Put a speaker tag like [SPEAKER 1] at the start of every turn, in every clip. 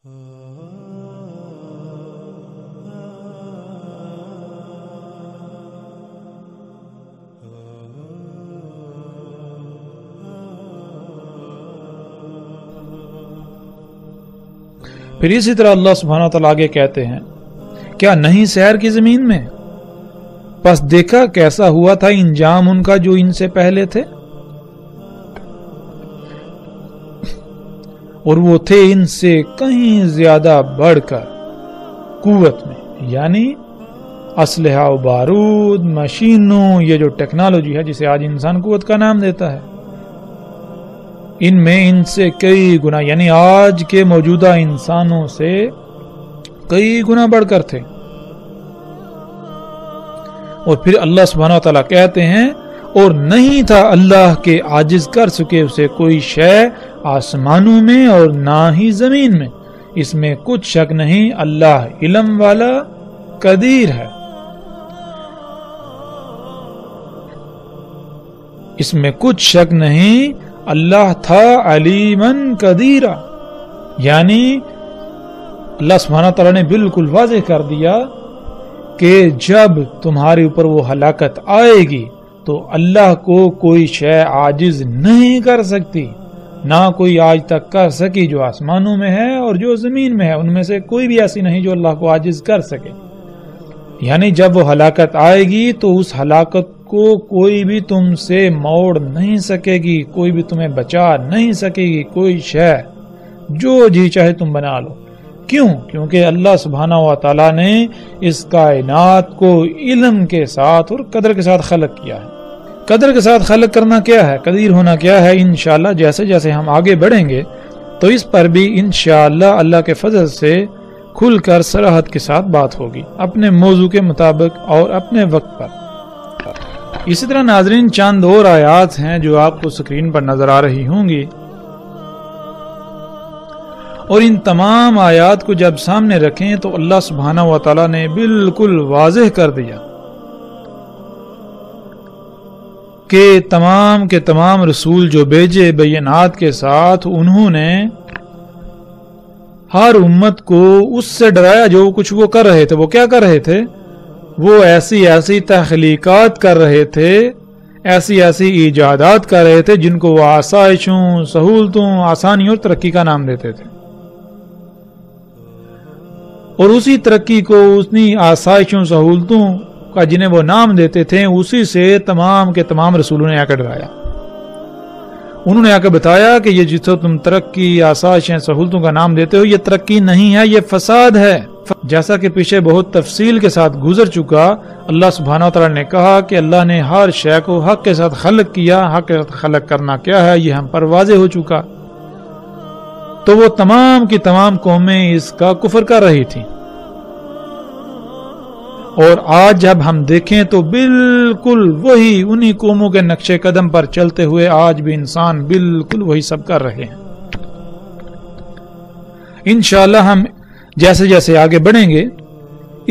[SPEAKER 1] پھر اسی طرح اللہ سبحانہ وتعالیٰ آگے کہتے ہیں، کیا نہیں سیر کی زمین میں، پس دیکھا کیسا ہوا تھا انجام ان کا جو ان سے پہلے تھے، اور وہ تھے ان سے کہیں زیادہ بڑھ کر قوت میں، یعنی اسلحہ و بارود، مشینوں، یہ جو ٹیکنالوجی ہے جسے آج انسان قوت کا نام دیتا ہے، ان میں ان سے کئی گنا، یعنی آج کے موجودہ انسانوں سے کئی گنا بڑھ کر تھے۔ اور پھر اللہ سبحانہ وتعالیٰ کہتے ہیں، اور نہیں تھا اللہ کے عاجز کر سکے اسے کوئی شے آسمانوں میں اور نہ ہی زمین میں، اس میں کچھ شک نہیں اللہ علم والا قدیر ہے، اس میں کچھ شک نہیں اللہ تھا علیمن قدیرہ، یعنی اللہ سبحانہ تعالیٰ نے بالکل واضح کر دیا کہ جب تمہارے اوپر وہ ہلاکت آئے گی تو اللہ کو کوئی شے عاجز نہیں کر سکتی، نہ کوئی آج تک کر سکی جو آسمانوں میں ہے اور جو زمین میں ہے، ان میں سے کوئی بھی ایسی نہیں جو اللہ کو عاجز کر سکے۔ یعنی جب وہ ہلاکت آئے گی تو اس ہلاکت کو کوئی بھی تم سے موڑ نہیں سکے گی، کوئی بھی تمہیں بچا نہیں سکے گی، کوئی شے جو جی چاہے تم بنا لو۔ کیوں؟ کیونکہ اللہ سبحانہ و تعالیٰ نے اس کائنات کو علم کے ساتھ اور قدر کے ساتھ خلق کیا ہے۔ قدر کے ساتھ خلق کرنا کیا ہے، قدیر ہونا کیا ہے، انشاءاللہ جیسے جیسے ہم آگے بڑھیں گے تو اس پر بھی انشاءاللہ اللہ کے فضل سے کھل کر صراحت کے ساتھ بات ہوگی، اپنے موضوع کے مطابق اور اپنے وقت پر۔ اسی طرح ناظرین چند اور آیات ہیں جو آپ کو سکرین پر نظر آ رہی ہوں گی، اور ان تمام آیات کو جب سامنے رکھیں تو اللہ سبحانہ و تعالیٰ نے بالکل واضح کر دیا کہ تمام کے تمام رسول جو بھیجے بینات کے ساتھ، انہوں نے ہر امت کو اس سے ڈرایا جو کچھ وہ کر رہے تھے۔ وہ کیا کر رہے تھے؟ وہ ایسی تخلیقات کر رہے تھے، ایسی ایجادات کر رہے تھے جن کو وہ آسائشوں، سہولتوں، آسانی اور ترقی کا نام دیتے تھے، اور اسی ترقی کو، اسی آسائشوں، سہولتوں کا جنہیں وہ نام دیتے تھے، اسی سے تمام کے تمام رسولوں نے آ کر ڈرایا۔ انہوں نے آ کے بتایا کہ یہ جسے تم ترقی، آسائشیں، سہولتوں کا نام دیتے ہو، یہ ترقی نہیں ہے، یہ فساد ہے۔ جیسا کہ پیچھے بہت تفصیل کے ساتھ گزر چکا، اللہ سبحانہ وتعالیٰ نے کہا کہ اللہ نے ہر شے کو حق کے ساتھ خلق کیا، حق کے ساتھ خلق کرنا کیا ہے یہ ہم پر واضح ہو چکا۔ تو وہ تمام کی تمام قومیں اس کا کفر کر رہی تھیں، اور آج جب ہم دیکھیں تو بالکل وہی انہی قوموں کے نقش قدم پر چلتے ہوئے آج بھی انسان بالکل وہی سب کر رہے ہیں۔ انشاءاللہ ہم جیسے جیسے آگے بڑھیں گے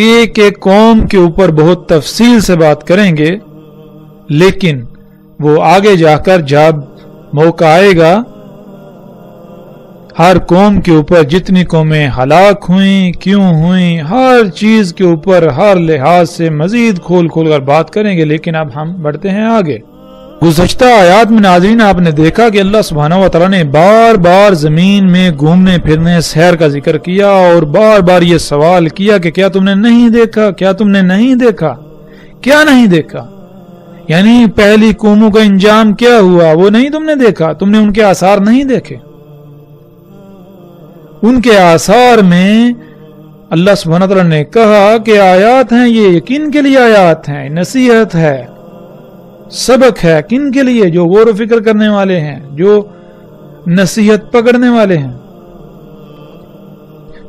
[SPEAKER 1] ایک ایک قوم کے اوپر بہت تفصیل سے بات کریں گے، لیکن وہ آگے جا کر جب موقع آئے گا ہر قوم کے اوپر جتنی قومیں ہلاک ہوئیں، کیوں ہوئیں، ہر چیز کے اوپر ہر لحاظ سے مزید کھول کھول کر بات کریں گے۔ لیکن اب ہم بڑھتے ہیں آگے۔ گزشتہ آیات میں ناظرین آپ نے دیکھا کہ اللہ سبحانہ و تعالیٰ نے بار بار زمین میں گھومنے پھرنے، سیر کا ذکر کیا، اور بار بار یہ سوال کیا کہ کیا تم نے نہیں دیکھا، کیا تم نے نہیں دیکھا، کیا نہیں دیکھا؟ یعنی پہلی قوموں کا انجام کیا ہوا وہ نہیں تم نے دیکھا، تم نے ان کے آثار نہیں دیکھے۔ ان کے آثار میں اللہ سبحانہ تعالیٰ نے کہا کہ آیات ہیں، یہ کن کے لیے آیات ہیں، نصیحت ہے، سبق ہے، کن کے لیے؟ جو غور و فکر کرنے والے ہیں، جو نصیحت پکڑنے والے ہیں۔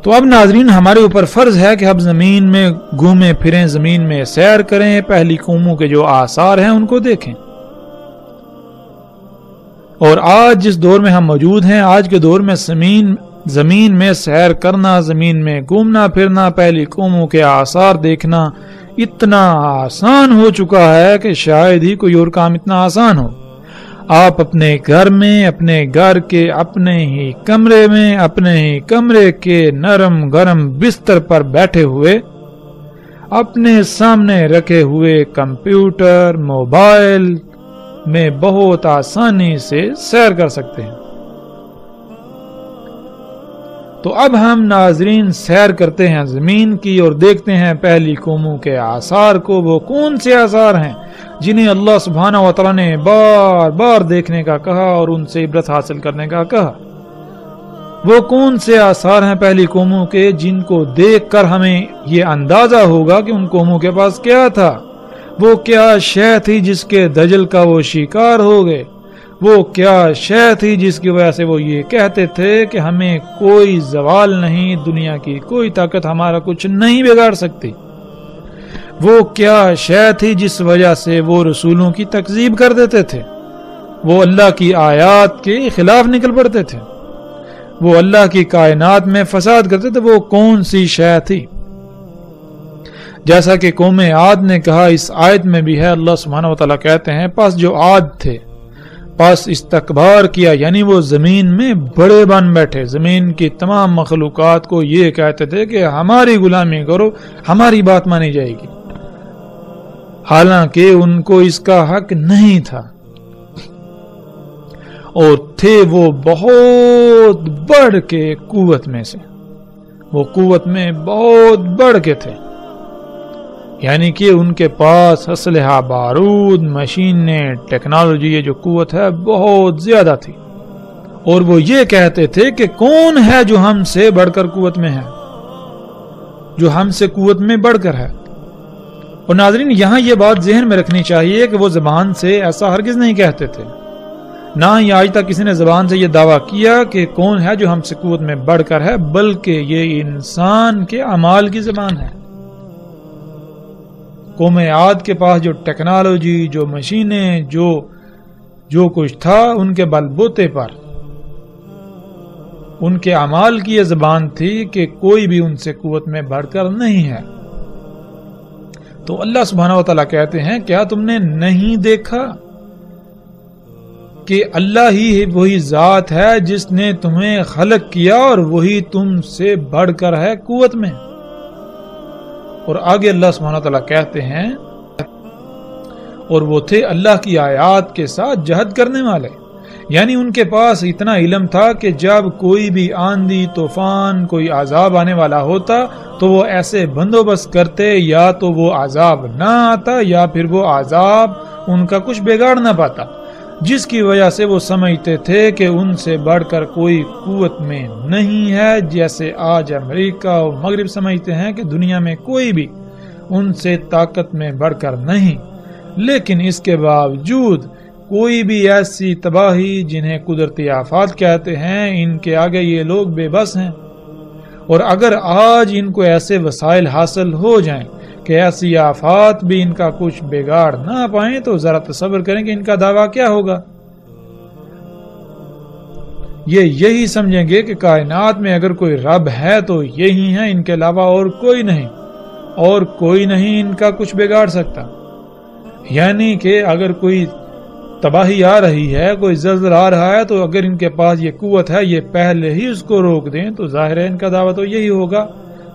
[SPEAKER 1] تو اب ناظرین ہمارے اوپر فرض ہے کہ اب زمین میں گھومیں پھریں، زمین میں سیر کریں، پہلی قوموں کے جو آثار ہیں ان کو دیکھیں۔ اور آج جس دور میں ہم موجود ہیں، آج کے دور میں زمین میں سیر کرنا، زمین میں گھومنا پھرنا، پہلی قوموں کے آثار دیکھنا اتنا آسان ہو چکا ہے کہ شاید ہی کوئی اور کام اتنا آسان ہو۔ آپ اپنے گھر میں، اپنے گھر کے اپنے ہی کمرے میں، اپنے ہی کمرے کے نرم گرم بستر پر بیٹھے ہوئے اپنے سامنے رکھے ہوئے کمپیوٹر، موبائل میں بہت آسانی سے سیر کر سکتے ہیں۔ تو اب ہم ناظرین سیر کرتے ہیں زمین کی اور دیکھتے ہیں پہلی قوموں کے آثار کو۔ وہ کون سے آثار ہیں جنہیں اللہ سبحانہ و تعالیٰ نے بار بار دیکھنے کا کہا اور ان سے عبرت حاصل کرنے کا کہا؟ وہ کون سے آثار ہیں پہلی قوموں کے جن کو دیکھ کر ہمیں یہ اندازہ ہوگا کہ ان قوموں کے پاس کیا تھا؟ وہ کیا شے تھی جس کے دجل کا وہ شکار ہو گئے؟ وہ کیا شے تھی جس کی وجہ سے وہ یہ کہتے تھے کہ ہمیں کوئی زوال نہیں، دنیا کی کوئی طاقت ہمارا کچھ نہیں بگاڑ سکتی؟ وہ کیا شے تھی جس وجہ سے وہ رسولوں کی تکذیب کر دیتے تھے؟ وہ اللہ کی آیات کے خلاف نکل پڑتے تھے، وہ اللہ کی کائنات میں فساد کرتے تھے۔ وہ کون سی شے تھی؟ جیسا کہ قوم عاد نے کہا، اس آیت میں بھی ہے، اللہ سبحانہ و تعالیٰ کہتے ہیں پس جو عاد تھے پس استکبار کیا، یعنی وہ زمین میں بڑے بن بیٹھے، زمین کی تمام مخلوقات کو یہ کہتے تھے کہ ہماری غلامی کرو، ہماری بات مانی جائے گی، حالانکہ ان کو اس کا حق نہیں تھا، اور تھے وہ بہت بڑھ کے قوت میں سے، وہ قوت میں بہت بڑھ کے تھے، یعنی کہ ان کے پاس اسلحہ، بارود، مشینیں، ٹیکنالوجی، یہ جو قوت ہے بہت زیادہ تھی، اور وہ یہ کہتے تھے کہ کون ہے جو ہم سے بڑھ کر قوت میں ہے، جو ہم سے قوت میں بڑھ کر ہے۔ اور ناظرین یہاں یہ بات ذہن میں رکھنی چاہیے کہ وہ زبان سے ایسا ہرگز نہیں کہتے تھے، نہ ہی آج تک کسی نے زبان سے یہ دعویٰ کیا کہ کون ہے جو ہم سے قوت میں بڑھ کر ہے، بلکہ یہ انسان کے اعمال کی زبان ہے۔ قوم عاد کے پاس جو ٹیکنالوجی، جو مشینیں، جو کچھ تھا، ان کے بل بوتے پر ان کے اعمال کی یہ زبان تھی کہ کوئی بھی ان سے قوت میں بڑھ کر نہیں ہے۔ تو اللہ سبحانہ و تعالیٰ کہتے ہیں کیا تم نے نہیں دیکھا کہ اللہ ہی وہی ذات ہے جس نے تمہیں خلق کیا اور وہی تم سے بڑھ کر ہے قوت میں؟ اور آگے اللہ سبحانہ تعالیٰ کہتے ہیں اور وہ تھے اللہ کی آیات کے ساتھ جہد کرنے والے، یعنی ان کے پاس اتنا علم تھا کہ جب کوئی بھی آندھی، طوفان، کوئی عذاب آنے والا ہوتا تو وہ ایسے بندوبست کرتے یا تو وہ عذاب نہ آتا یا پھر وہ عذاب ان کا کچھ بگاڑ نہ پاتا، جس کی وجہ سے وہ سمجھتے تھے کہ ان سے بڑھ کر کوئی قوت میں نہیں ہے، جیسے آج امریکہ اور مغرب سمجھتے ہیں کہ دنیا میں کوئی بھی ان سے طاقت میں بڑھ کر نہیں، لیکن اس کے باوجود کوئی بھی ایسی تباہی جنہیں قدرتی آفات کہتے ہیں، ان کے آگے یہ لوگ بے بس ہیں۔ اور اگر آج ان کو ایسے وسائل حاصل ہو جائیں کہ ایسی آفات بھی ان کا کچھ بگاڑ نہ پائیں تو ذرا تصور کریں کہ ان کا دعویٰ کیا ہوگا۔ یہ یہی سمجھیں گے کہ کائنات میں اگر کوئی رب ہے تو یہی ہے، ان کے علاوہ اور کوئی نہیں، اور کوئی نہیں ان کا کچھ بگاڑ سکتا۔ یعنی کہ اگر کوئی تباہی آ رہی ہے، کوئی زلزلہ آ رہا ہے، تو اگر ان کے پاس یہ قوت ہے یہ پہلے ہی اس کو روک دیں تو ظاہر ہے ان کا دعویٰ تو یہی ہوگا۔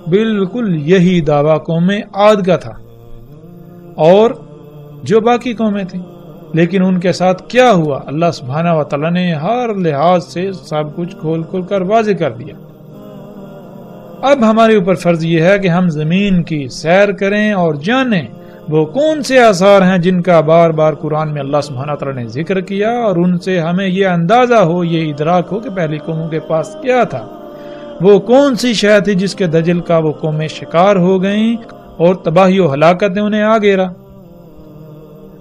[SPEAKER 1] بالکل یہی دعویٰ قوم عاد کا تھا اور جو باقی قومیں تھیں، لیکن ان کے ساتھ کیا ہوا؟ اللہ سبحانہ و تعالیٰ نے ہر لحاظ سے سب کچھ کھول کر واضح کر دیا۔ اب ہمارے اوپر فرض یہ ہے کہ ہم زمین کی سیر کریں اور جانیں وہ کون سے آثار ہیں جن کا بار بار قرآن میں اللہ سبحانہ تعالیٰ نے ذکر کیا، اور ان سے ہمیں یہ اندازہ ہو، یہ ادراک ہو کہ پہلی قوموں کے پاس کیا تھا، وہ کون سی شے تھی جس کے دجل کا وہ قومیں شکار ہو گئیں اور تباہی و ہلاکت نے انہیں آ گھیرا،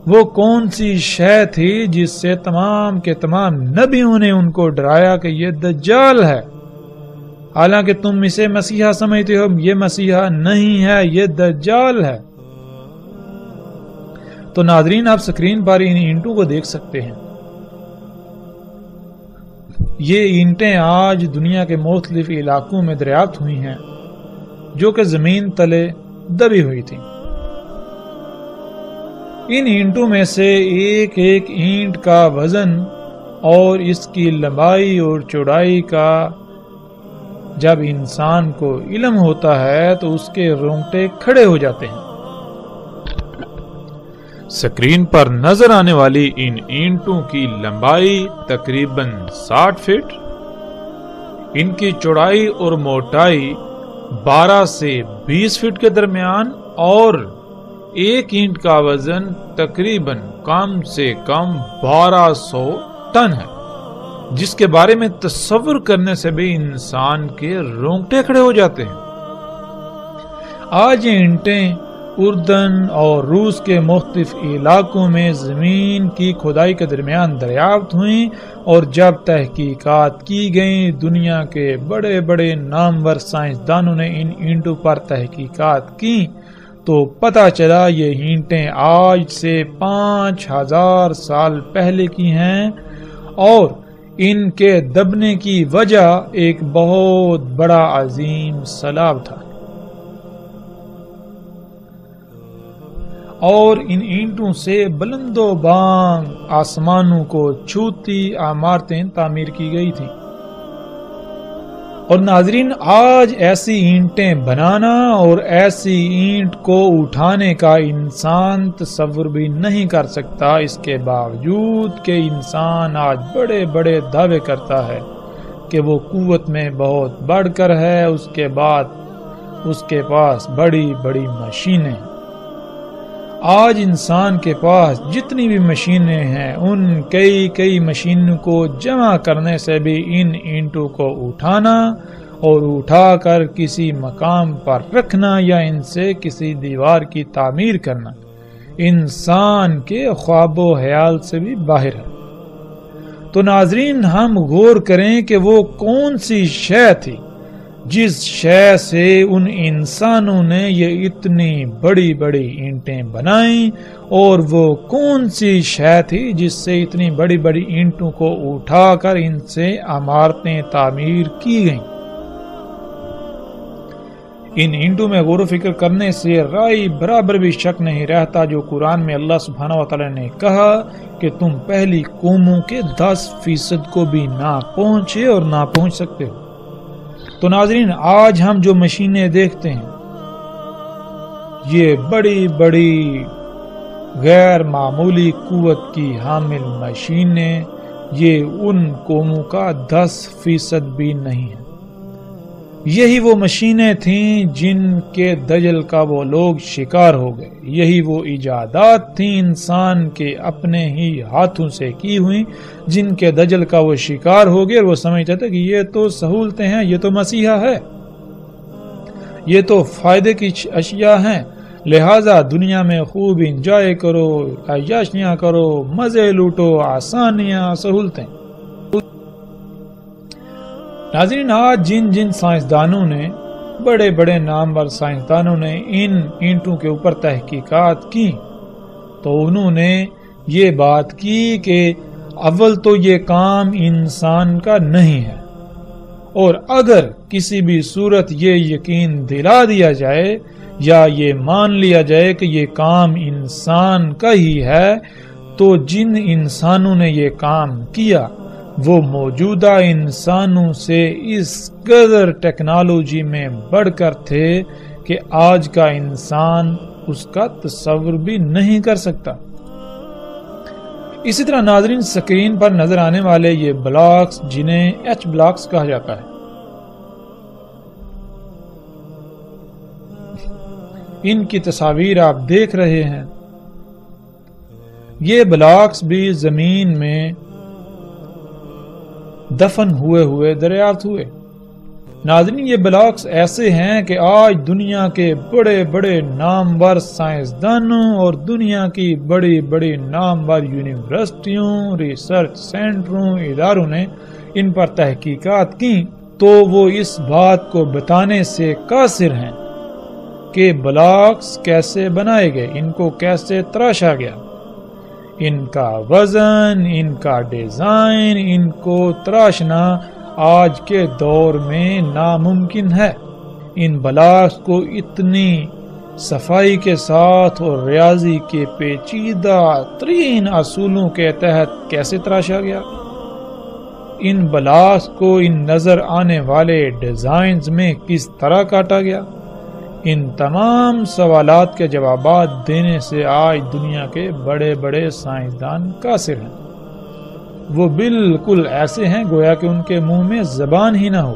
[SPEAKER 1] وہ کون سی شے تھی جس سے تمام کے تمام نبیوں نے ان کو ڈرایا کہ یہ دجال ہے، حالانکہ تم اسے مسیحا سمجھتے ہو، یہ مسیحا نہیں ہے، یہ دجال ہے۔ تو ناظرین آپ سکرین پر ان اینٹوں کو دیکھ سکتے ہیں، یہ اینٹیں آج دنیا کے مختلف علاقوں میں دریافت ہوئی ہیں جو کہ زمین تلے دبی ہوئی تھی، ان اینٹوں میں سے ایک ایک اینٹ کا وزن اور اس کی لمبائی اور چوڑائی کا جب انسان کو علم ہوتا ہے تو اس کے رونگٹے کھڑے ہو جاتے ہیں۔ اسکرین پر نظر آنے والی ان اینٹوں کی لمبائی تقریباً 60 فٹ، ان کی چوڑائی اور موٹائی 12 سے 20 فٹ کے درمیان، اور ایک اینٹ کا وزن تقریباً کم سے کم 1200 ٹن ہے، جس کے بارے میں تصور کرنے سے بھی انسان کے رونگٹے کھڑے ہو جاتے ہیں۔ آج یہ اینٹیں اردن اور روس کے مختلف علاقوں میں زمین کی کھدائی کے درمیان دریافت ہوئیں، اور جب تحقیقات کی گئیں دنیا کے بڑے بڑے نامور سائنسدانوں نے ان اینٹوں پر تحقیقات کی تو پتہ چلا یہ اینٹیں آج سے 5000 سال پہلے کی ہیں، اور ان کے دبنے کی وجہ ایک بہت بڑا عظیم سیلاب تھا، اور ان اینٹوں سے بلند و بانگ آسمانوں کو چھوتی عمارتیں تعمیر کی گئی تھیں۔ اور ناظرین، آج ایسی اینٹیں بنانا اور ایسی اینٹ کو اٹھانے کا انسان تصور بھی نہیں کر سکتا، اس کے باوجود کہ انسان آج بڑے بڑے دعوے کرتا ہے کہ وہ قوت میں بہت بڑھ کر ہے، اس کے بعد اس کے پاس بڑی بڑی مشینیں۔ آج انسان کے پاس جتنی بھی مشینیں ہیں ان کئی مشینوں کو جمع کرنے سے بھی ان اینٹوں کو اٹھانا اور اٹھا کر کسی مقام پر رکھنا یا ان سے کسی دیوار کی تعمیر کرنا انسان کے خواب و خیال سے بھی باہر ہے۔ تو ناظرین، ہم غور کریں کہ وہ کون سی شے تھی جس شے سے ان انسانوں نے یہ اتنی بڑی بڑی اینٹیں بنائیں، اور وہ کون سی شے تھی جس سے اتنی بڑی بڑی اینٹوں کو اٹھا کر ان سے عمارتیں تعمیر کی گئیں۔ ان اینٹوں میں غور و فکر کرنے سے رائی برابر بھی شک نہیں رہتا جو قرآن میں اللہ سبحانہ وتعالی نے کہا کہ تم پہلی قوموں کے 10% کو بھی نہ پہنچے اور نہ پہنچ سکتے ہو۔ تو ناظرین، آج ہم جو مشینیں دیکھتے ہیں یہ بڑی بڑی غیر معمولی قوت کی حامل مشینیں، یہ ان قوموں کا 10% بھی نہیں ہے۔ یہی وہ مشینیں تھیں جن کے دجل کا وہ لوگ شکار ہو گئے، یہی وہ ایجادات تھیں انسان کے اپنے ہی ہاتھوں سے کی ہوئی جن کے دجل کا وہ شکار ہو گئے، اور وہ سمجھتے تھے کہ یہ تو سہولتیں ہیں، یہ تو مسیحا ہے، یہ تو فائدے کی اشیاء ہیں، لہذا دنیا میں خوب انجوائے کرو، عیاشیاں کرو، مزے لوٹو، آسانیاں، سہولتیں۔ ناظرین، آج جن سائنسدانوں نے، بڑے بڑے نامور سائنسدانوں نے ان اینٹوں کے اوپر تحقیقات کی تو انہوں نے یہ بات کی کہ اول تو یہ کام انسان کا نہیں ہے، اور اگر کسی بھی صورت یہ یقین دلا دیا جائے یا یہ مان لیا جائے کہ یہ کام انسان کا ہی ہے تو جن انسانوں نے یہ کام کیا وہ موجودہ انسانوں سے اس قدر ٹیکنالوجی میں بڑھ کر تھے کہ آج کا انسان اس کا تصور بھی نہیں کر سکتا۔ اسی طرح ناظرین، سکرین پر نظر آنے والے یہ بلاکس جنہیں ایچ بلاکس کہا جاتا ہے، ان کی تصاویر آپ دیکھ رہے ہیں۔ یہ بلاکس بھی زمین میں دفن ہوئے دریافت ہوئے۔ ناظرین، یہ بلاکس ایسے ہیں کہ آج دنیا کے بڑے بڑے نامور سائنسدانوں اور دنیا کی بڑی بڑی نامور یونیورسٹیوں، ریسرچ سینٹروں، اداروں نے ان پر تحقیقات کی تو وہ اس بات کو بتانے سے قاصر ہیں کہ بلاکس کیسے بنائے گئے، ان کو کیسے تراشا گیا، ان کا وزن، ان کا ڈیزائن، ان کو تراشنا آج کے دور میں ناممکن ہے۔ ان بلاکس کو اتنی صفائی کے ساتھ اور ریاضی کے پیچیدہ ترین اصولوں کے تحت کیسے تراشا گیا؟ ان بلاکس کو ان نظر آنے والے ڈیزائنز میں کس طرح کاٹا گیا؟ ان تمام سوالات کے جوابات دینے سے آج دنیا کے بڑے بڑے سائنسدان قاصر ہیں۔ وہ بالکل ایسے ہیں گویا کہ ان کے منہ میں زبان ہی نہ ہو۔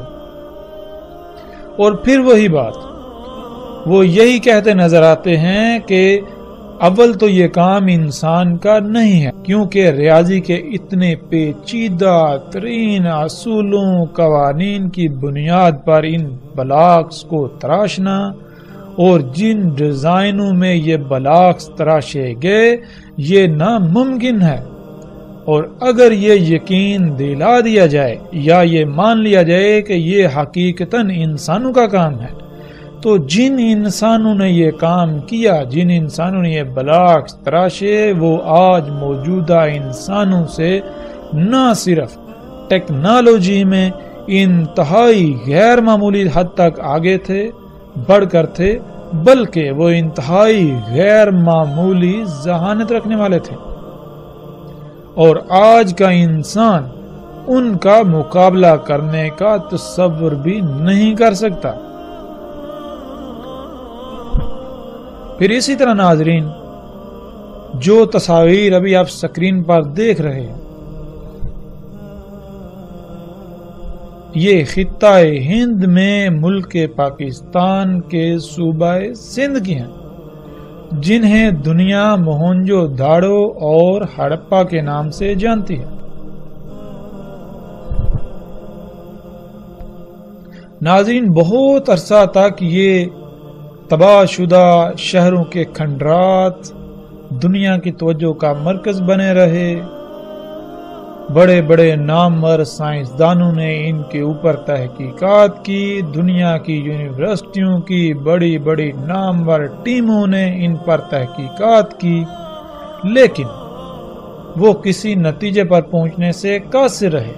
[SPEAKER 1] اور پھر وہی بات، وہ یہی کہتے نظر آتے ہیں کہ اول تو یہ کام انسان کا نہیں ہے، کیونکہ ریاضی کے اتنے پیچیدہ ترین اصولوں قوانین کی بنیاد پر ان بلاکس کو تراشنا اور جن ڈیزائنوں میں یہ بلاکس تراشے گئے یہ ناممکن ہے۔ اور اگر یہ یقین دلا دیا جائے یا یہ مان لیا جائے کہ یہ حقیقتاً انسانوں کا کام ہے، تو جن انسانوں نے یہ کام کیا، جن انسانوں نے یہ بلاکس تراشے، وہ آج موجودہ انسانوں سے نہ صرف ٹیکنالوجی میں انتہائی غیر معمولی حد تک آگے تھے، بڑھ کر تھے، بلکہ وہ انتہائی غیر معمولی ذہانت رکھنے والے تھے، اور آج کا انسان ان کا مقابلہ کرنے کا تصور بھی نہیں کر سکتا۔ پھر اسی طرح ناظرین، جو تصاویر ابھی آپ سکرین پر دیکھ رہے ہیں، یہ خطہ ہند میں ملک پاکستان کے صوبہ سندھ کی ہیں، جنہیں دنیا موہنجو داڑو اور ہڑپا کے نام سے جانتی ہے۔ ناظرین، بہت عرصہ تک یہ تباہ شدہ شہروں کے کھنڈرات دنیا کی توجہ کا مرکز بنے رہے۔ بڑے بڑے نامور سائنسدانوں نے ان کے اوپر تحقیقات کی، دنیا کی یونیورسٹیوں کی بڑی بڑی نامور ٹیموں نے ان پر تحقیقات کی، لیکن وہ کسی نتیجے پر پہنچنے سے قاصر رہے۔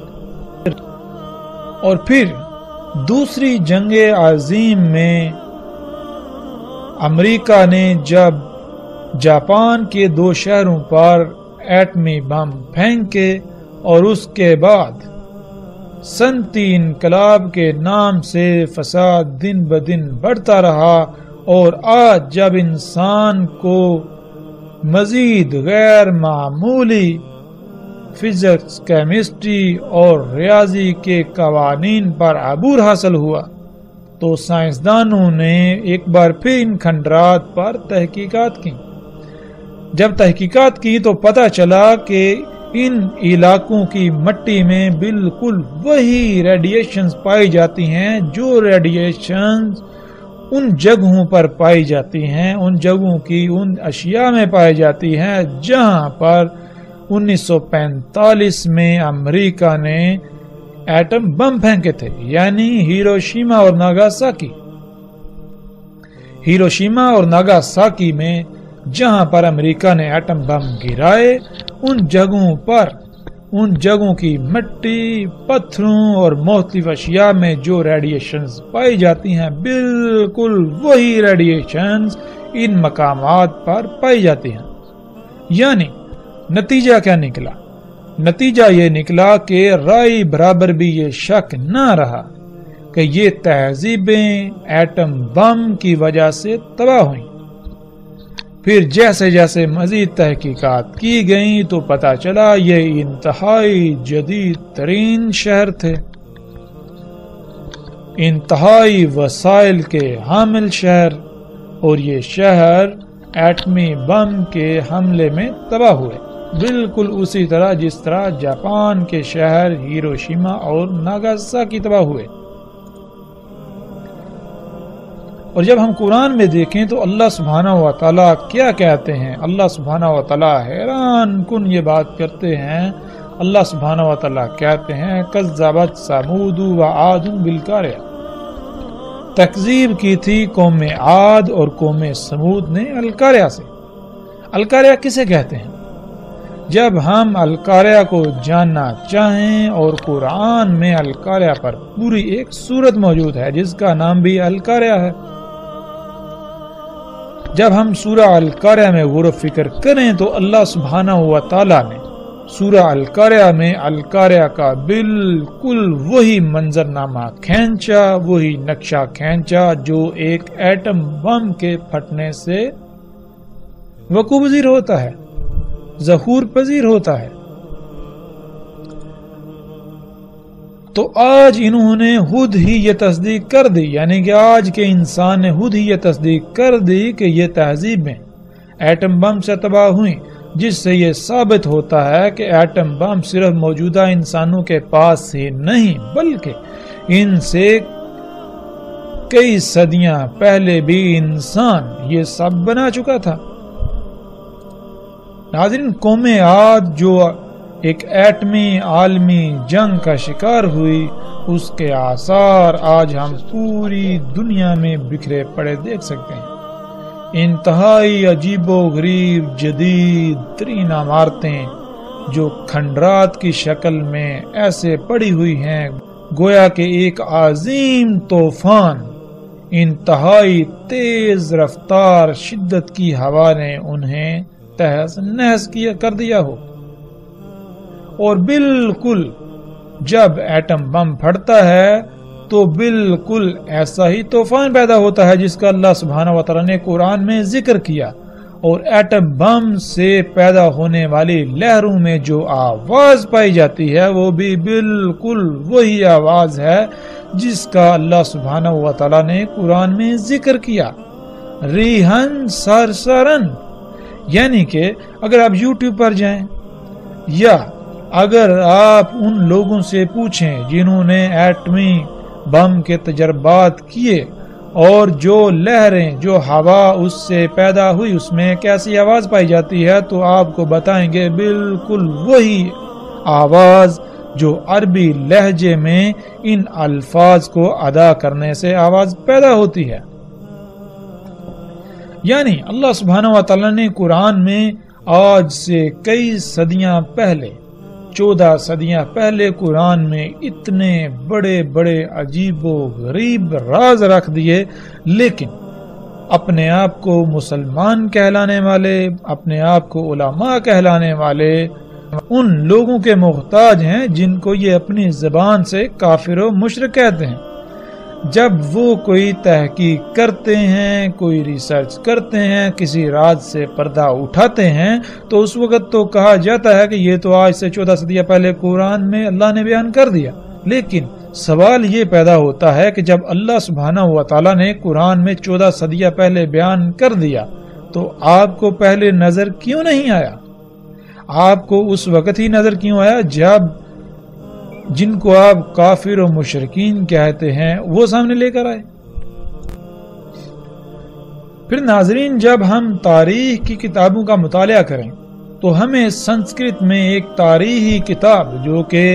[SPEAKER 1] اور پھر دوسری جنگ عظیم میں امریکہ نے جب جاپان کے 2 شہروں پر ایٹمی بم پھینکے اور اس کے بعد صنعتی انقلاب کے نام سے فساد دن بدن بڑھتا رہا، اور آج جب انسان کو مزید غیر معمولی فزکس، کیمسٹری اور ریاضی کے قوانین پر عبور حاصل ہوا، تو سائنسدانوں نے ایک بار پھر ان کھنڈرات پر تحقیقات کی۔ جب تحقیقات کی تو پتہ چلا کہ ان علاقوں کی مٹی میں بالکل وہی ریڈیشنز پائی جاتی ہیں جو ریڈیشنز ان جگہوں پر پائی جاتی ہیں، ان جگہوں کی ان اشیاء میں پائی جاتی ہیں جہاں پر 1945 میں امریکہ نے ایٹم بم پھینکے تھے، یعنی ہیروشیما اور ناگاساکی۔ ہیروشیما اور ناگاساکی میں جہاں پر امریکہ نے ایٹم بم گرائے، ان جگہوں کی مٹی، پتھروں اور مختلف اشیاء میں جو ریڈیشنز پائی جاتی ہیں، بالکل وہی ریڈیشنز ان مقامات پر پائی جاتی ہیں۔ یعنی نتیجہ کیا نکلا؟ نتیجہ یہ نکلا کہ رائے برابر بھی یہ شک نہ رہا کہ یہ تہذیبیں ایٹم بم کی وجہ سے تباہ ہوئیں۔ پھر جیسے جیسے مزید تحقیقات کی گئیں تو پتہ چلا یہ انتہائی جدید ترین شہر تھے، انتہائی وسائل کے حامل شہر، اور یہ شہر ایٹمی بم کے حملے میں تباہ ہوئے، بالکل اسی طرح جس طرح جاپان کے شہر ہیروشیما اور ناگاساکی تباہ ہوئے۔ اور جب ہم قرآن میں دیکھیں تو اللہ سبحانہ و تعالیٰ کیا کہتے ہیں؟ اللہ سبحانہ و تعالیٰ حیران کن یہ بات کرتے ہیں۔ اللہ سبحانہ و تعالیٰ کہتے ہیں کذبت ثمود وعاد بالقاریہ، تکذیب کی تھی قوم عاد اور قوم ثمود نے القاریہ سے۔ القاریہ کسے کہتے ہیں؟ جب ہم القاریہ کو جاننا چاہیں، اور قرآن میں القاریہ پر پوری ایک سورت موجود ہے جس کا نام بھی القاریہ ہے، جب ہم سورہ القاریہ میں غور و فکر کریں تو اللہ سبحانہ و تعالی نے سورہ القاریہ میں القاریہ کا بالکل وہی منظرنامہ کھینچا، وہی نقشہ کھینچا جو ایک ایٹم بم کے پھٹنے سے وقوع پذیر ہوتا ہے، ظہور پذیر ہوتا ہے۔ تو آج انہوں نے خود ہی یہ تصدیق کر دی، یعنی کہ آج کے انسان نے خود ہی یہ تصدیق کر دی کہ یہ تہذیبیں ایٹم بم سے تباہ ہوئیں، جس سے یہ ثابت ہوتا ہے کہ ایٹم بم صرف موجودہ انسانوں کے پاس ہی نہیں بلکہ ان سے کئی صدیاں پہلے بھی انسان یہ سب بنا چکا تھا۔ ناظرین، قوم عاد جو ایک ایٹمی عالمی جنگ کا شکار ہوئی، اس کے آثار آج ہم پوری دنیا میں بکھرے پڑے دیکھ سکتے ہیں۔ انتہائی عجیب و غریب جدید ترین عمارتیں جو کھنڈرات کی شکل میں ایسے پڑی ہوئی ہیں گویا کہ ایک عظیم طوفان انتہائی تیز رفتار شدت کی ہوا نے انہیں تہس نہس کر دیا ہو۔ اور بالکل جب ایٹم بم پھٹتا ہے تو بالکل ایسا ہی طوفان پیدا ہوتا ہے جس کا اللہ سبحانہ و تعالی نے قرآن میں ذکر کیا، اور ایٹم بم سے پیدا ہونے والی لہروں میں جو آواز پائی جاتی ہے وہ بھی بالکل وہی آواز ہے جس کا اللہ سبحانہ و تعالی نے قرآن میں ذکر کیا، ریحن سرسرن۔ یعنی کہ اگر آپ یوٹیوب پر جائیں یا اگر آپ ان لوگوں سے پوچھیں جنہوں نے ایٹمی بم کے تجربات کیے اور جو لہریں جو ہوا اس سے پیدا ہوئی اس میں کیسی آواز پائی جاتی ہے، تو آپ کو بتائیں گے بالکل وہی آواز جو عربی لہجے میں ان الفاظ کو ادا کرنے سے آواز پیدا ہوتی ہے۔ یعنی اللہ سبحانہ و تعالی نے قرآن میں آج سے کئی صدیاں پہلے 14 صدیاں پہلے قرآن میں اتنے بڑے بڑے عجیب و غریب راز رکھ دیے، لیکن اپنے آپ کو مسلمان کہلانے والے، اپنے آپ کو علماء کہلانے والے ان لوگوں کے محتاج ہیں جن کو یہ اپنی زبان سے کافر و مشرک کہتے ہیں۔ جب وہ کوئی تحقیق کرتے ہیں، کوئی ریسرچ کرتے ہیں، کسی راز سے پردہ اٹھاتے ہیں تو اس وقت تو کہا جاتا ہے کہ یہ تو آج سے 14 صدیاں پہلے قرآن میں اللہ نے بیان کر دیا۔ لیکن سوال یہ پیدا ہوتا ہے کہ جب اللہ سبحانہ و تعالی نے قرآن میں 14 صدیاں پہلے بیان کر دیا تو آپ کو پہلے نظر کیوں نہیں آیا؟ آپ کو اس وقت ہی نظر کیوں آیا جب جن کو آپ کافر و مشرکین کہتے ہیں وہ سامنے لے کر آئے؟ پھر ناظرین، جب ہم تاریخ کی کتابوں کا مطالعہ کریں تو ہمیں سنسکرت میں ایک تاریخی کتاب جو کہ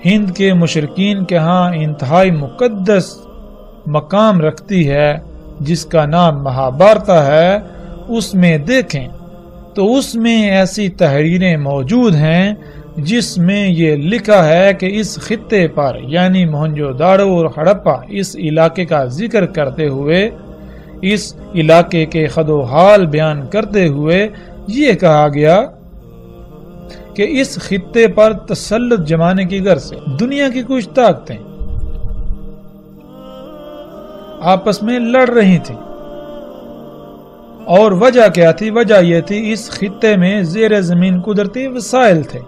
[SPEAKER 1] ہند کے مشرکین کے ہاں انتہائی مقدس مقام رکھتی ہے، جس کا نام مہابھارتا ہے، اس میں دیکھیں تو اس میں ایسی تحریریں موجود ہیں جس میں یہ لکھا ہے کہ اس خطے پر یعنی موہنجو داڑو اور ہڑپا اس علاقے کا ذکر کرتے ہوئے، اس علاقے کے خد و حال بیان کرتے ہوئے یہ کہا گیا کہ اس خطے پر تسلط جمانے کی غرض سے دنیا کی کچھ طاقتیں آپس میں لڑ رہی تھیں، اور وجہ کیا تھی؟ وجہ یہ تھی اس خطے میں زیر زمین قدرتی وسائل تھے،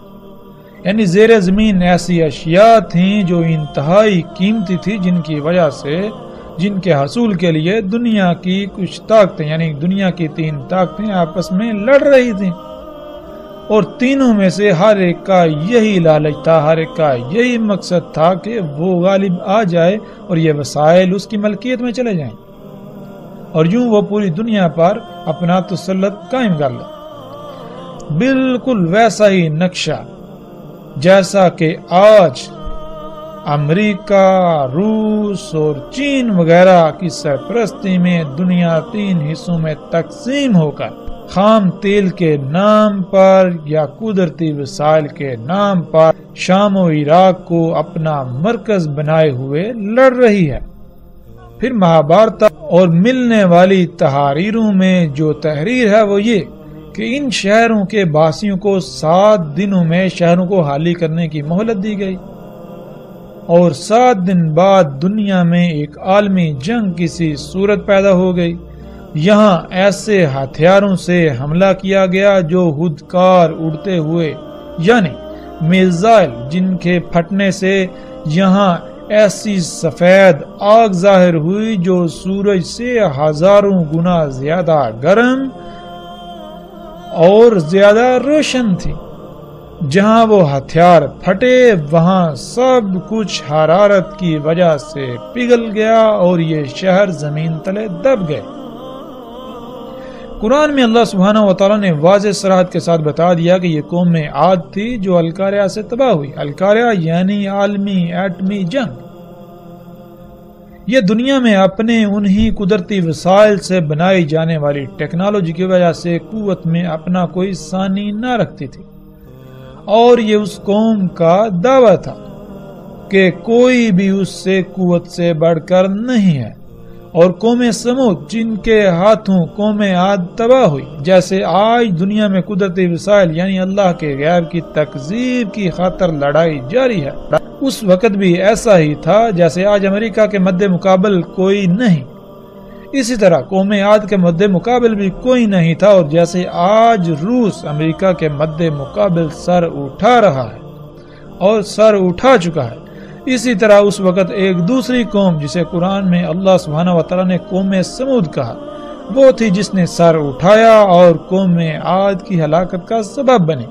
[SPEAKER 1] یعنی زیر زمین ایسی اشیاء تھیں جو انتہائی قیمتی تھی، جن کی وجہ سے، جن کے حصول کے لیے دنیا کی کچھ طاقتیں یعنی دنیا کی 3 طاقتیں آپس میں لڑ رہی تھیں، اور تینوں میں سے ہر ایک کا یہی لالچ تھا، ہر ایک کا یہی مقصد تھا کہ وہ غالب آ جائے اور یہ وسائل اس کی ملکیت میں چلے جائیں اور یوں وہ پوری دنیا پر اپنا تسلط قائم کر لے۔ بالکل ویسا ہی نقشہ جیسا کہ آج امریکہ، روس اور چین وغیرہ کی سرپرستی میں دنیا 3 حصوں میں تقسیم ہو کر خام تیل کے نام پر یا قدرتی وسائل کے نام پر شام و عراق کو اپنا مرکز بنائے ہوئے لڑ رہی ہے۔ پھر مہابھارت اور ملنے والی تحریروں میں جو تحریر ہے وہ یہ کہ ان شہروں کے باسیوں کو 7 دنوں میں شہروں کو خالی کرنے کی مہلت دی گئی، اور 7 دن بعد دنیا میں ایک عالمی جنگ کسی صورت پیدا ہو گئی۔ یہاں ایسے ہتھیاروں سے حملہ کیا گیا جو خودکار اڑتے ہوئے، یعنی میزائل، جن کے پھٹنے سے یہاں ایسی سفید آگ ظاہر ہوئی جو سورج سے 1000 گنا زیادہ گرم اور زیادہ روشن تھی۔ جہاں وہ ہتھیار پھٹے وہاں سب کچھ حرارت کی وجہ سے پگھل گیا اور یہ شہر زمین تلے دب گئے۔ قرآن میں اللہ سبحانہ وتعالی نے واضح صراحت کے ساتھ بتا دیا کہ یہ قوم عاد تھی جو القاریہ سے تباہ ہوئی۔ القاریہ یعنی عالمی ایٹمی جنگ۔ یہ دنیا میں اپنے انہی قدرتی وسائل سے بنائی جانے والی ٹیکنالوجی کی وجہ سے قوت میں اپنا کوئی ثانی نہ رکھتی تھی، اور یہ اس قوم کا دعویٰ تھا کہ کوئی بھی اس سے قوت سے بڑھ کر نہیں ہے۔ اور قوم سمود جن کے ہاتھوں قوم عاد تباہ ہوئی، جیسے آج دنیا میں قدرتی وسائل یعنی اللہ کے غیر کی تکذیب کی خاطر لڑائی جاری ہے، اس وقت بھی ایسا ہی تھا جیسے آج امریکہ کے مد مقابل کوئی نہیں، اسی طرح قوم عاد کے مد مقابل بھی کوئی نہیں تھا، اور جیسے آج روس امریکہ کے مد مقابل سر اٹھا رہا ہے اور سر اٹھا چکا ہے، اسی طرح اس وقت ایک دوسری قوم جسے قرآن میں اللہ سبحانہ وتعالی نے قوم سمود کہا، وہ تھی جس نے سر اٹھایا اور قوم عاد کی ہلاکت کا سبب بنی۔